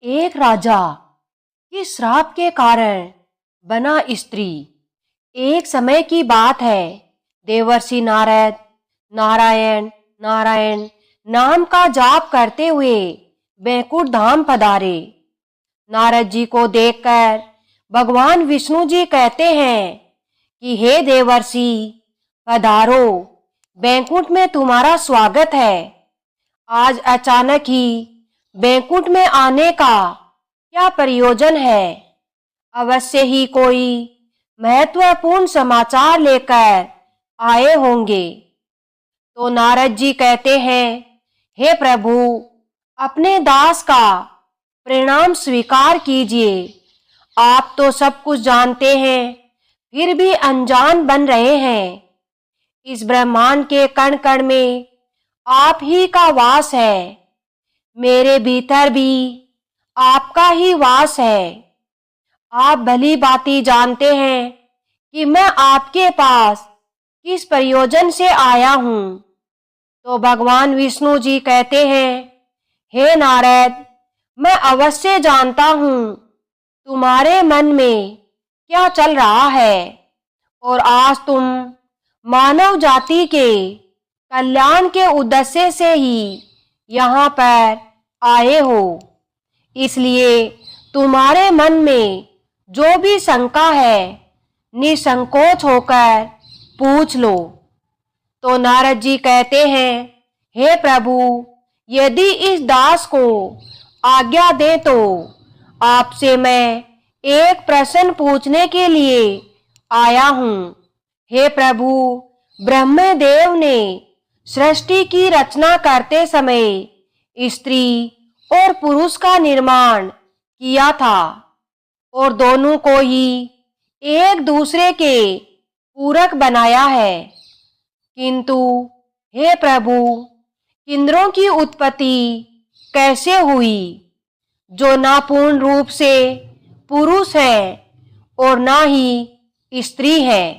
एक राजा के श्राप के कारण बना स्त्री। एक समय की बात है, देवर्षि नारद नारायण नारायण नाम का जाप करते हुए बैकुंठ धाम पधारे। नारद जी को देखकर भगवान विष्णु जी कहते हैं कि हे देवर्षि, पधारो, बैकुंठ में तुम्हारा स्वागत है। आज अचानक ही बैकुंठ में आने का क्या प्रयोजन है? अवश्य ही कोई महत्वपूर्ण समाचार लेकर आए होंगे। तो नारद जी कहते हैं, हे प्रभु, अपने दास का प्रणाम स्वीकार कीजिए। आप तो सब कुछ जानते हैं, फिर भी अनजान बन रहे हैं। इस ब्रह्मांड के कण कण में आप ही का वास है। मेरे भीतर भी आपका ही वास है। आप भली भांति जानते हैं कि मैं आपके पास किस प्रयोजन से आया हूँ। तो भगवान विष्णु जी कहते हैं, हे नारद, मैं अवश्य जानता हूँ तुम्हारे मन में क्या चल रहा है, और आज तुम मानव जाति के कल्याण के उद्देश्य से ही यहाँ पर आए हो। इसलिए तुम्हारे मन में जो भी शंका है, निसंकोच होकर पूछ लो। तो नारद जी कहते हैं, हे प्रभु, यदि इस दास को आज्ञा दे तो आपसे मैं एक प्रश्न पूछने के लिए आया हूँ। हे प्रभु, ब्रह्मदेव ने सृष्टि की रचना करते समय स्त्री और पुरुष का निर्माण किया था, और दोनों को ही एक दूसरे के पूरक बनाया है। किंतु हे प्रभु, इंद्रों की उत्पत्ति कैसे हुई, जो ना पूर्ण रूप से पुरुष है और ना ही स्त्री है?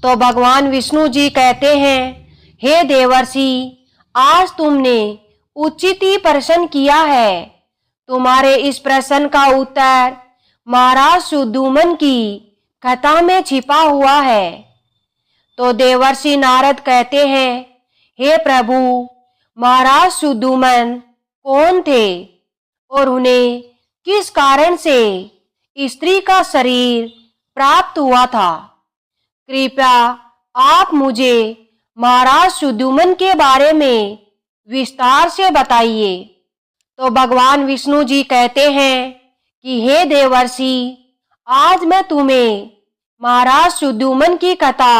तो भगवान विष्णु जी कहते हैं, हे देवर्षि, आज तुमने उचित ही प्रश्न किया है। तुम्हारे इस प्रश्न का उत्तर महाराज सुद्युमन की कथा में छिपा हुआ है। तो देवर्षि नारद कहते हैं, हे प्रभु, महाराज सुद्युमन कौन थे और उन्हें किस कारण से स्त्री का शरीर प्राप्त हुआ था? कृपया आप मुझे महाराज सुद्युमन के बारे में विस्तार से बताइए। तो भगवान विष्णु जी कहते हैं कि हे देवर्षि, आज मैं तुम्हें महाराज सुद्युमन की कथा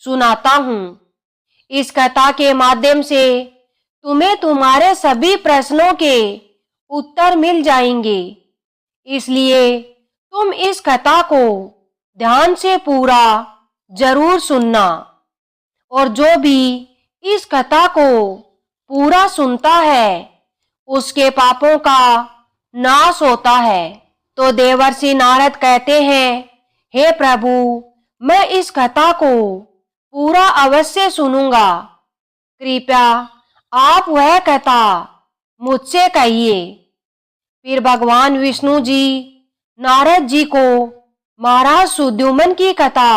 सुनाता हूँ। इस कथा के माध्यम से तुम्हें तुम्हारे सभी प्रश्नों के उत्तर मिल जाएंगे। इसलिए तुम इस कथा को ध्यान से पूरा जरूर सुनना, और जो भी इस कथा को पूरा सुनता है उसके पापों का नाश होता है। तो देवर्षि नारद कहते हैं, हे प्रभु, मैं इस कथा को पूरा अवश्य सुनूंगा। कृपया आप वह कथा मुझसे कहिए। फिर भगवान विष्णु जी नारद जी को महाराज सुद्युमन की कथा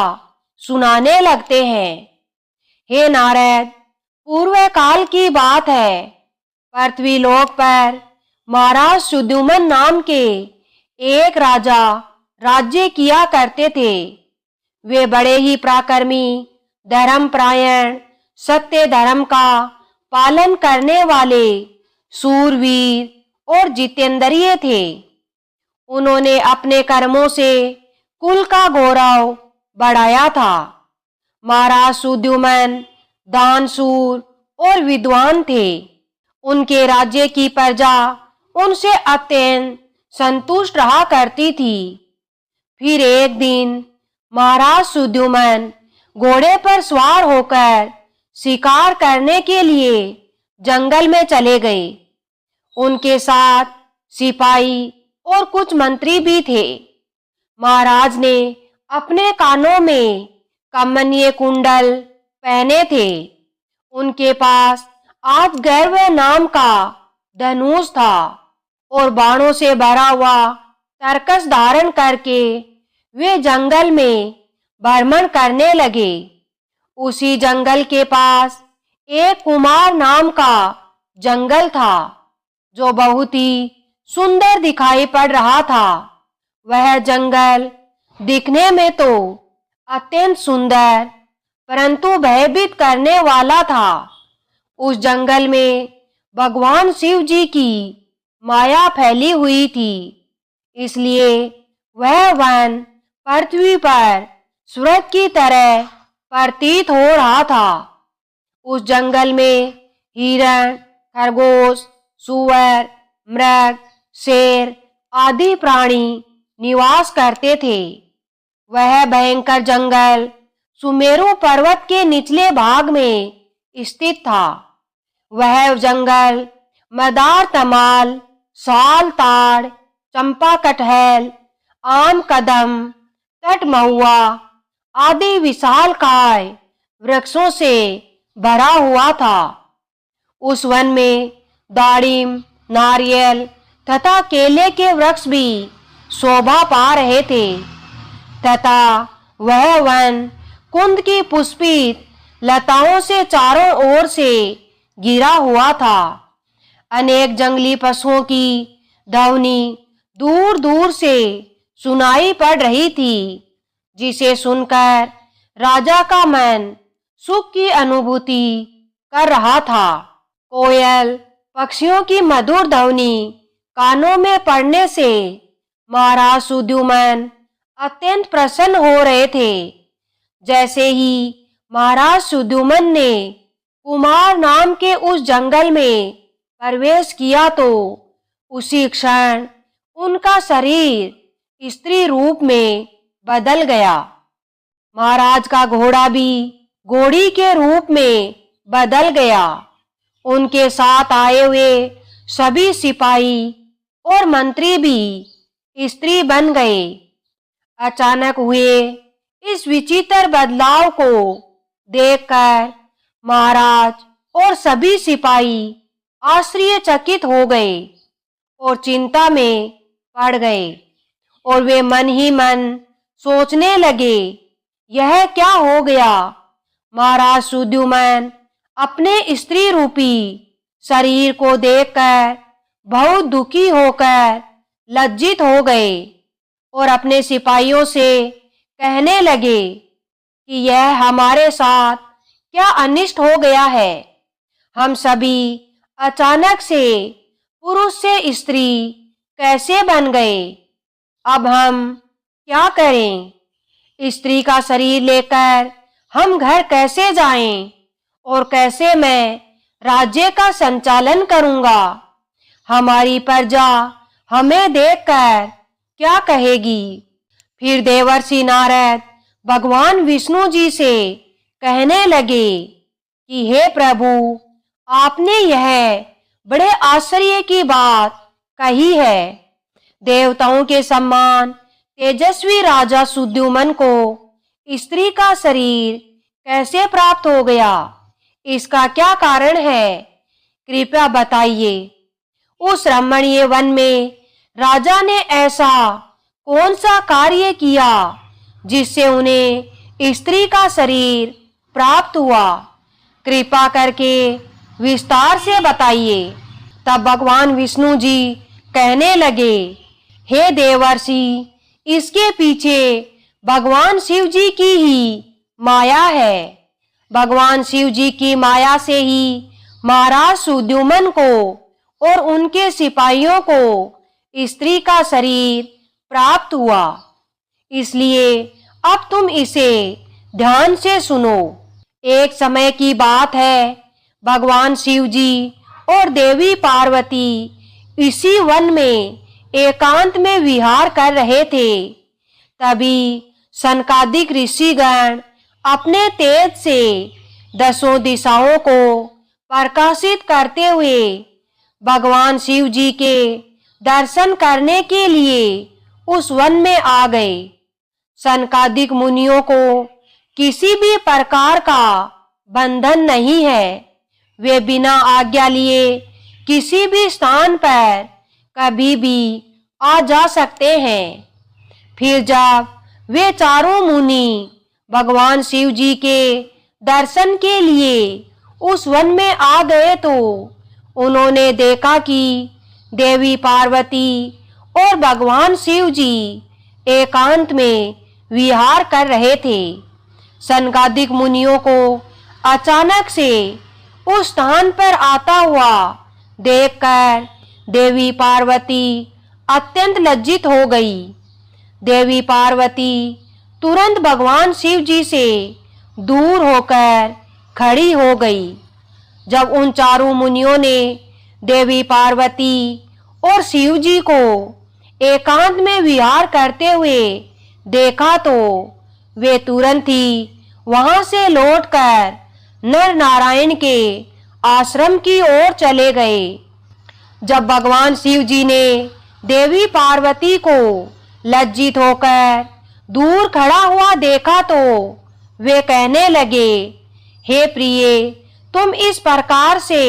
सुनाने लगते हैं। हे नारद, पूर्व काल की बात है। पृथ्वी लोक पर महाराज सुद्युमन नाम के एक राजा राज्य किया करते थे। वे बड़े ही पराक्रमी, धर्मपरायण, सत्य धर्म का पालन करने वाले सूरवीर और जितेंद्रिय थे। उन्होंने अपने कर्मों से कुल का गौरव बढ़ाया था। महाराज सुद्युमन दानशूर और विद्वान थे। उनके राज्य की प्रजा उनसे अत्यंत संतुष्ट रहा करती थी। फिर एक दिन महाराज सुद्युमन घोड़े पर सवार होकर शिकार करने के लिए जंगल में चले गए। उनके साथ सिपाही और कुछ मंत्री भी थे। महाराज ने अपने कानों में कमनीय कुंडल पहने थे। उनके पास आप गर्व नाम का धनुष था और बाणों से भरा हुआ तरकस धारण करके वे जंगल में भ्रमण करने लगे। उसी जंगल के पास एक कुमार नाम का जंगल था, जो बहुत ही सुंदर दिखाई पड़ रहा था। वह जंगल दिखने में तो अत्यंत सुंदर, परंतु भयभीत करने वाला था। उस जंगल में भगवान शिव जी की माया फैली हुई थी, इसलिए वह वन पृथ्वी पर स्वर्ग की तरह प्रतीत हो रहा था। उस जंगल में हिरण, खरगोश, सूअर, मृग, शेर आदि प्राणी निवास करते थे। वह भयंकर जंगल सुमेरु पर्वत के निचले भाग में स्थित था। वह जंगल मदार, तमाल, साल, ताड़, चंपा, कटहल, आम, कदम, तट महुआ आदि विशालकाय वृक्षों से भरा हुआ था। उस वन में दाड़िम, नारियल तथा केले के वृक्ष भी शोभा पा रहे थे तथा वह वन कुंद की पुष्पित लताओं से चारों ओर से घिरा हुआ था। अनेक जंगली पशुओं की ध्वनि दूर दूर से सुनाई पड़ रही थी, जिसे सुनकर राजा का मन सुख की अनुभूति कर रहा था। कोयल पक्षियों की मधुर ध्वनि कानों में पड़ने से महाराज सुद्युमन अत्यंत प्रसन्न हो रहे थे। जैसे ही महाराज सुद्युमन ने कुमार नाम के उस जंगल में प्रवेश किया तो उसी क्षण उनका शरीर स्त्री रूप में बदल गया। महाराज का घोड़ा भी घोड़ी के रूप में बदल गया। उनके साथ आए हुए सभी सिपाही और मंत्री भी स्त्री बन गए। अचानक हुए इस विचित्र बदलाव को देखकर महाराज और सभी सिपाही आश्चर्यचकित हो गए और चिंता में पड़ गए और वे मन ही मन सोचने लगे, यह क्या हो गया। महाराज सुद्युमन अपने स्त्री रूपी शरीर को देखकर बहुत दुखी होकर लज्जित हो गए और अपने सिपाहियों से कहने लगे कि यह हमारे साथ क्या अनिष्ट हो गया है। हम सभी अचानक से पुरुष से स्त्री कैसे बन गए। अब हम क्या करें। स्त्री का शरीर लेकर हम घर कैसे जाएं और कैसे मैं राज्य का संचालन करूंगा। हमारी प्रजा हमें देखकर क्या कहेगी। फिर देवर्षि नारद भगवान विष्णु जी से कहने लगे कि हे प्रभु, आपने यह बड़े आश्चर्य की बात कही है। देवताओं के सम्मान तेजस्वी राजा सुद्युमन को स्त्री का शरीर कैसे प्राप्त हो गया, इसका क्या कारण है, कृपया बताइए। उस रमणीय वन में राजा ने ऐसा कौन सा कार्य किया जिससे उन्हें स्त्री का शरीर प्राप्त हुआ, कृपा करके विस्तार से बताइए। तब भगवान विष्णु जी कहने लगे, हे देवर्षि, इसके पीछे भगवान शिव जी की ही माया है। भगवान शिव जी की माया से ही महाराज सुद्युमन को और उनके सिपाहियों को स्त्री का शरीर प्राप्त हुआ। इसलिए अब तुम इसे ध्यान से सुनो। एक समय की बात है, भगवान शिव जी और देवी पार्वती इसी वन में एकांत में विहार कर रहे थे। तभी सनकादिक ऋषिगण अपने तेज से दसों दिशाओं को प्रकाशित करते हुए भगवान शिव जी के दर्शन करने के लिए उस वन में आ गए। सनकादिक मुनियों को किसी भी प्रकार का बंधन नहीं है। वे बिना आज्ञा लिए किसी भी स्थान पर कभी भी आ जा सकते हैं। फिर जब वे चारों मुनि भगवान शिव जी के दर्शन के लिए उस वन में आ गए तो उन्होंने देखा कि देवी पार्वती और भगवान शिव जी एकांत में विहार कर रहे थे। सनकादिक मुनियों को अचानक से उस स्थान पर आता हुआ देखकर देवी पार्वती अत्यंत लज्जित हो गई। देवी पार्वती तुरंत भगवान शिव जी से दूर होकर खड़ी हो गई। जब उन चारों मुनियों ने देवी पार्वती और शिव जी को एकांत में विहार करते हुए देखा तो वे तुरंत ही वहां से लौटकर नर नारायण के आश्रम की ओर चले गए। जब भगवान शिव जी ने देवी पार्वती को लज्जित होकर दूर खड़ा हुआ देखा तो वे कहने लगे, हे प्रिय, तुम इस प्रकार से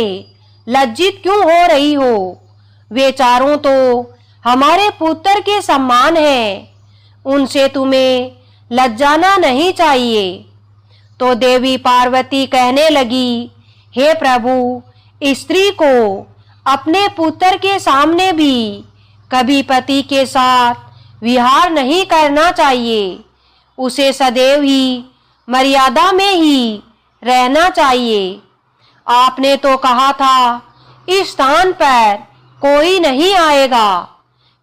लज्जित क्यों हो रही हो? वे चारों तो हमारे पुत्र के समान हैं, उनसे तुम्हें लज्जाना नहीं चाहिए। तो देवी पार्वती कहने लगी, हे प्रभु, स्त्री को अपने पुत्र के सामने भी कभी पति के साथ विहार नहीं करना चाहिए। उसे सदैव ही मर्यादा में ही रहना चाहिए। आपने तो कहा था इस स्थान पर कोई नहीं आएगा,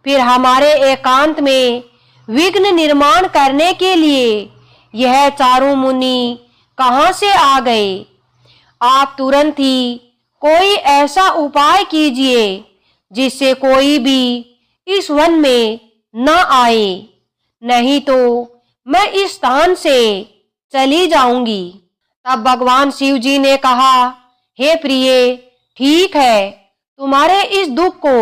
फिर हमारे एकांत में विघ्न निर्माण करने के लिए यह चारों मुनि कहां से आ गए? आप तुरंत ही कोई ऐसा उपाय कीजिए जिससे कोई भी इस वन में न आए, नहीं तो मैं इस स्थान से चली जाऊंगी। तब भगवान शिव जी ने कहा, हे प्रिय, ठीक है, तुम्हारे इस दुख को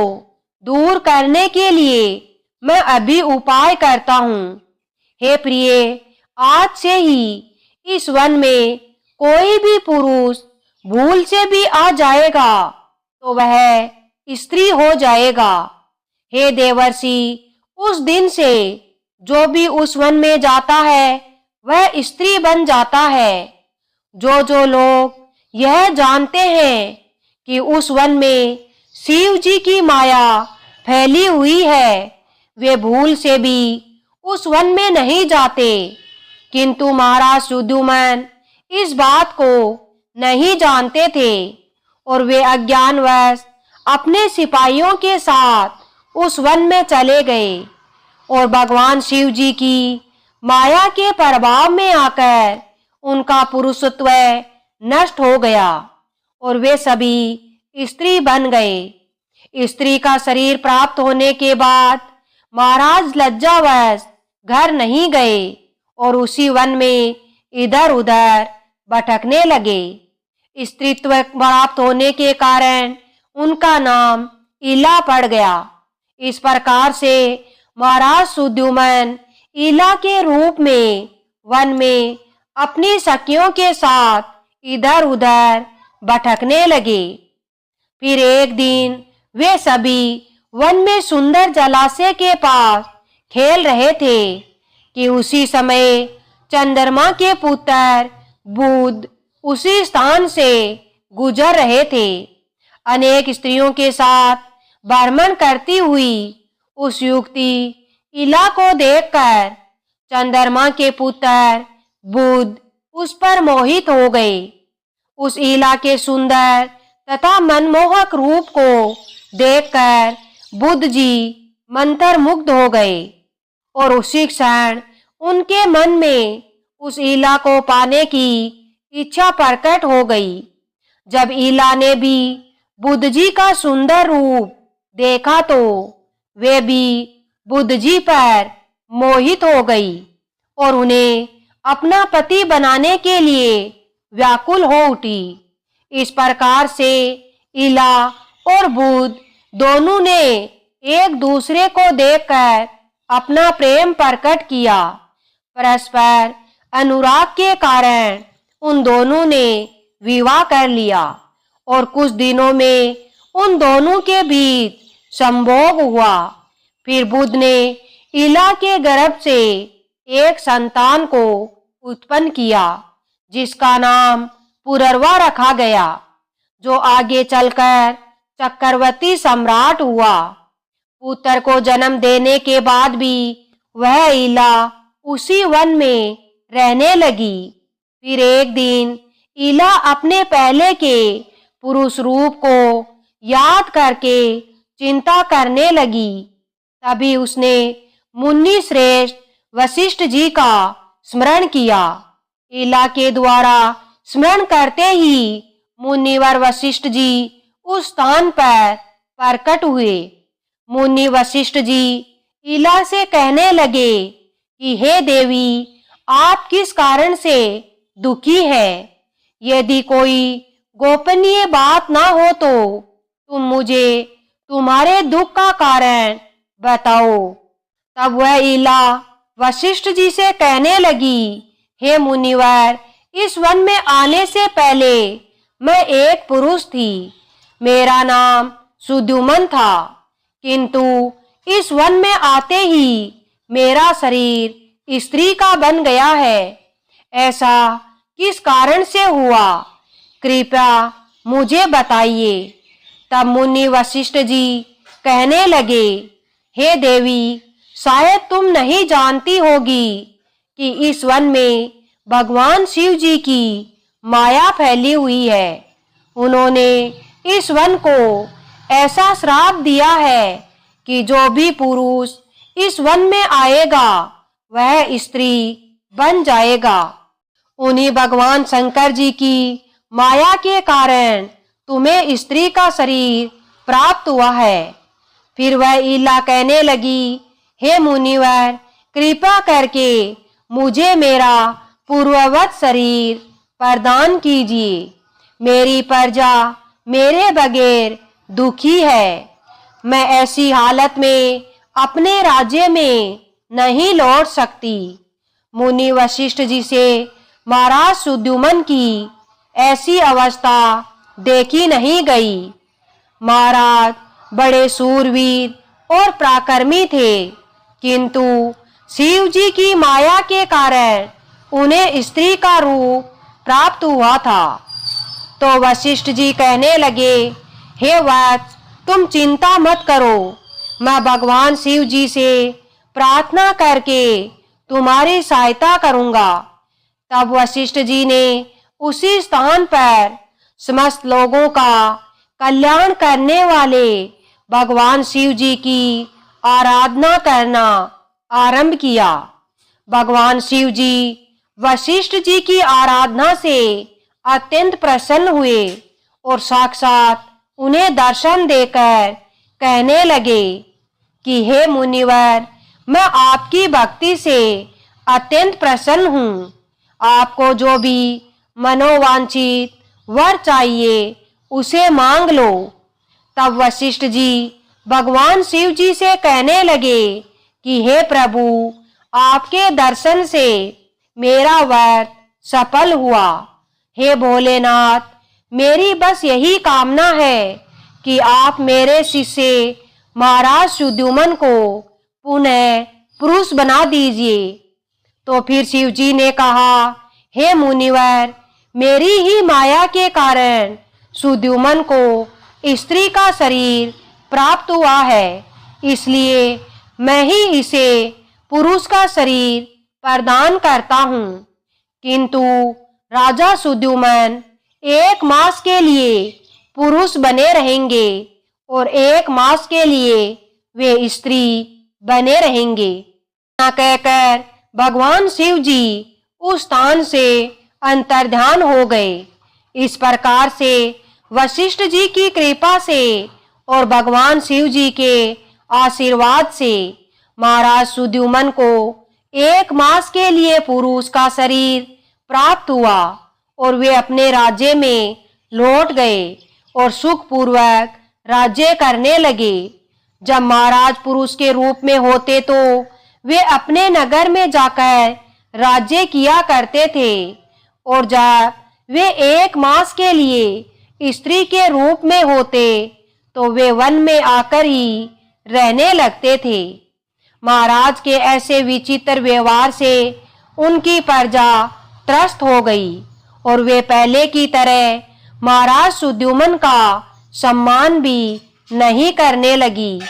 दूर करने के लिए मैं अभी उपाय करता हूँ। हे प्रिय, आज से ही इस वन में कोई भी पुरुष भूल से भी आ जाएगा तो वह स्त्री हो जाएगा। हे देवर्षि, उस दिन से जो भी उस वन में जाता है वह स्त्री बन जाता है। जो लोग यह जानते हैं कि उस वन में शिव जी की माया फैली हुई है, वे भूल से भी उस वन में नहीं जाते। किंतु महाराज सुद्युमन इस बात को नहीं जानते थे और वे अज्ञानवश अपने सिपाहियों के साथ उस वन में चले गए और भगवान शिव जी की माया के प्रभाव में आकर उनका पुरुषत्व नष्ट हो गया और वे सभी स्त्री बन गए। स्त्री का शरीर प्राप्त होने के बाद महाराज लज्जावश घर नहीं गए और उसी वन में इधर उधर भटकने लगे। स्त्रीत्व प्राप्त होने के कारण उनका नाम इला पड़ गया। इस प्रकार से महाराज सुद्युमन इला के रूप में वन में अपनी सखियों के साथ इधर उधर भटकने लगे। फिर एक दिन वे सभी वन में सुंदर जलाशय के पास खेल रहे थे कि उसी समय चंद्रमा के पुत्र बुध उसी स्थान से गुजर रहे थे। अनेक स्त्रियों के साथ भ्रमण करती हुई उस युवती इला को देखकर चंद्रमा के पुत्र बुध उस पर मोहित हो गए। उस इला के सुंदर तथा मनमोहक रूप को देखकर बुध जी मंत्रमुग्ध हो गए और उसी क्षण उनके मन में उस इला को पाने की इच्छा प्रकट हो गई। जब इला ने भी बुध जी का सुंदर रूप देखा तो वे भी बुध जी पर मोहित हो गई और उन्हें अपना पति बनाने के लिए व्याकुल हो उठी। इस प्रकार से इला और बुध दोनों ने एक दूसरे को देखकर अपना प्रेम प्रकट किया। परस्पर अनुराग के कारण उन दोनों ने विवाह कर लिया और कुछ दिनों में उन दोनों के बीच संभोग हुआ। फिर बुद्ध ने इला के गर्भ से एक संतान को उत्पन्न किया जिसका नाम पुररवा रखा गया, जो आगे चलकर चक्रवर्ती सम्राट हुआ। पुत्र को जन्म देने के बाद भी वह इला उसी वन में रहने लगी। फिर एक दिन इला अपने पहले के पुरुष रूप को याद करके चिंता करने लगी। तभी उसने मुनि श्रेष्ठ वशिष्ठ जी का स्मरण किया। इला के द्वारा स्मरण करते ही मुनिवर वशिष्ठ जी उस स्थान पर प्रकट हुए। मुनि वशिष्ठ जी इला से कहने लगे कि हे देवी, आप किस कारण से दुखी है? यदि कोई गोपनीय बात ना हो तो तुम मुझे तुम्हारे दुख का कारण बताओ। तब वह इला वशिष्ठ जी से कहने लगी, हे मुनिवर, इस वन में आने से पहले मैं एक पुरुष थी। मेरा नाम सुद्युमन था, किंतु इस वन में आते ही मेरा शरीर स्त्री का बन गया है। ऐसा किस कारण से हुआ? कृपया मुझे बताइए। तब मुनि वशिष्ठ जी कहने लगे, हे देवी, शायद तुम नहीं जानती होगी कि इस वन में भगवान शिव जी की माया फैली हुई है। उन्होंने इस वन को ऐसा श्राप दिया है कि जो भी पुरुष इस वन में आएगा वह स्त्री बन जाएगा। उन्हीं भगवान शंकर जी की माया के कारण तुम्हें स्त्री का शरीर प्राप्त हुआ है। फिर वह इला कहने लगी, हे मुनिवर, कृपा करके मुझे मेरा पूर्ववत शरीर प्रदान कीजिए। मेरी प्रजा मेरे बगैर दुखी है। मैं ऐसी हालत में अपने राज्य में नहीं लौट सकती। मुनि वशिष्ठ जी से महाराज सुद्युमन की ऐसी अवस्था देखी नहीं गई। महाराज बड़े सूरवीर और पराक्रमी थे, किंतु शिव जी की माया के कारण उन्हें स्त्री का रूप प्राप्त हुआ था। तो वशिष्ठ जी कहने लगे, हे वत्स, तुम चिंता मत करो। मैं भगवान शिव जी से प्रार्थना करके तुम्हारी सहायता करूंगा। तब वशिष्ठ जी ने उसी स्थान पर समस्त लोगों का कल्याण करने वाले भगवान शिव जी की आराधना करना आरंभ किया। भगवान शिव जी वशिष्ठ जी की आराधना से अत्यंत प्रसन्न हुए और साक्षात उन्हें दर्शन देकर कहने लगे कि हे मुनिवर, मैं आपकी भक्ति से अत्यंत प्रसन्न हूँ। आपको जो भी मनोवांछित वर चाहिए उसे मांग लो। तब वशिष्ठ जी भगवान शिव जी से कहने लगे कि हे प्रभु, आपके दर्शन से मेरा वर सफल हुआ। हे भोलेनाथ, मेरी बस यही कामना है कि आप मेरे शिष्य महाराज सुद्युमन को पुनः पुरुष बना दीजिए। तो फिर शिव जी ने कहा, हे मुनिवर, मेरी ही माया के कारण सुद्युमन को स्त्री का शरीर प्राप्त हुआ है, इसलिए मैं ही इसे पुरुष का शरीर प्रदान करता हूँ। किंतु राजा सुद्युमन 1 मास के लिए पुरुष बने रहेंगे और 1 मास के लिए वे स्त्री बने रहेंगे। ना कहकर भगवान शिव जी उस स्थान से अंतर्ध्यान हो गए। इस प्रकार से वशिष्ठ जी की कृपा से और भगवान शिव जी के आशीर्वाद से महाराज सुद्युमन को 1 मास के लिए पुरुष का शरीर प्राप्त हुआ और वे अपने राज्य में लौट गए और सुखपूर्वक राज्य करने लगे। जब महाराज पुरुष के रूप में होते तो वे अपने नगर में जाकर राज्य किया करते थे, और जब वे 1 मास के लिए स्त्री के रूप में होते तो वे वन में आकर ही रहने लगते थे। महाराज के ऐसे विचित्र व्यवहार से उनकी प्रजा त्रस्त हो गई और वे पहले की तरह महाराज सुद्युम्न का सम्मान भी नहीं करने लगी।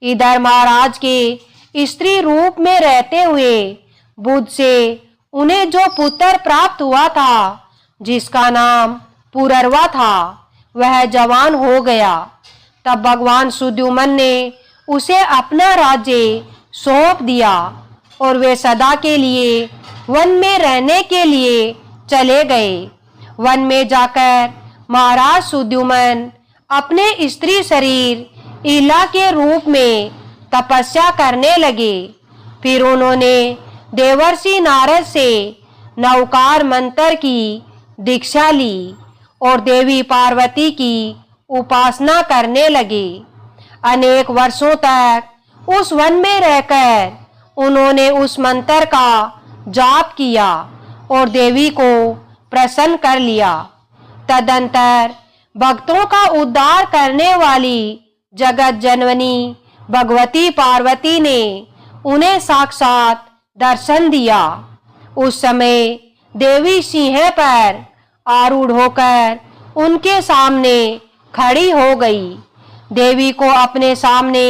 इधर महाराज के स्त्री रूप में रहते हुए बुध से उन्हें जो पुत्र प्राप्त हुआ था, जिसका नाम पुररवा था, वह जवान हो गया। तब भगवान सुद्युम्न ने उसे अपना राज्य सौंप दिया और वे सदा के लिए वन में रहने के लिए चले गए। वन में जाकर महाराज सुद्युम्न अपने स्त्री शरीर इला के रूप में तपस्या करने लगे। फिर उन्होंने देवर्षि नारद से नवकार मंत्र की दीक्षा ली और देवी पार्वती की उपासना करने लगे। अनेक वर्षों तक उस वन में रहकर उन्होंने उस मंत्र का जाप किया और देवी को प्रसन्न कर लिया। तदंतर भक्तों का उद्धार करने वाली जगत जननी भगवती पार्वती ने उन्हें साक्षात दर्शन दिया। उस समय देवी सिंह पर आरूढ़ होकर उनके सामने खड़ी हो गई। देवी को अपने सामने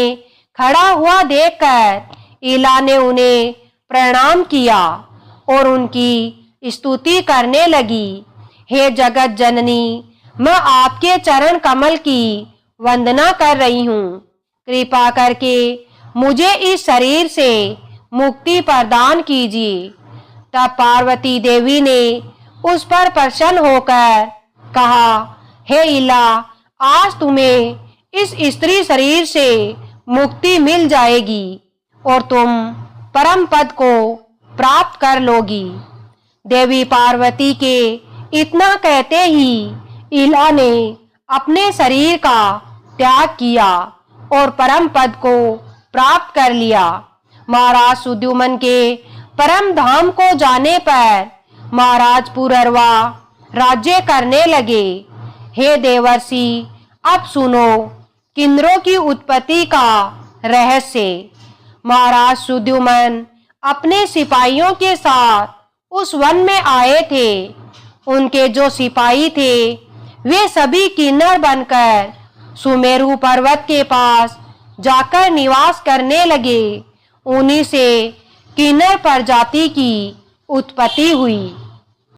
खड़ा हुआ देखकर इला ने उन्हें प्रणाम किया और उनकी स्तुति करने लगी। हे जगत जननी, मैं आपके चरण कमल की वंदना कर रही हूँ। कृपा करके मुझे इस शरीर से मुक्ति प्रदान कीजिए। तब पार्वती देवी ने उस पर प्रसन्न होकर कहा, हे इला, आज तुम्हें इस स्त्री शरीर से मुक्ति मिल जाएगी और तुम परम पद को प्राप्त कर लोगी। देवी पार्वती के इतना कहते ही इला ने अपने शरीर का त्याग किया और परम पद को प्राप्त कर लिया। महाराज सुद्युम्न के परम धाम को जाने पर महाराज पुररवा राज्य करने लगे। हे देवर्षि, अब सुनो किन्नरों की उत्पत्ति का रहस्य। महाराज सुद्युम्न अपने सिपाहियों के साथ उस वन में आए थे। उनके जो सिपाही थे वे सभी किन्नर बनकर सुमेरु पर्वत के पास जाकर निवास करने लगे। उन्हीं से किन्नर प्रजाति की उत्पत्ति हुई।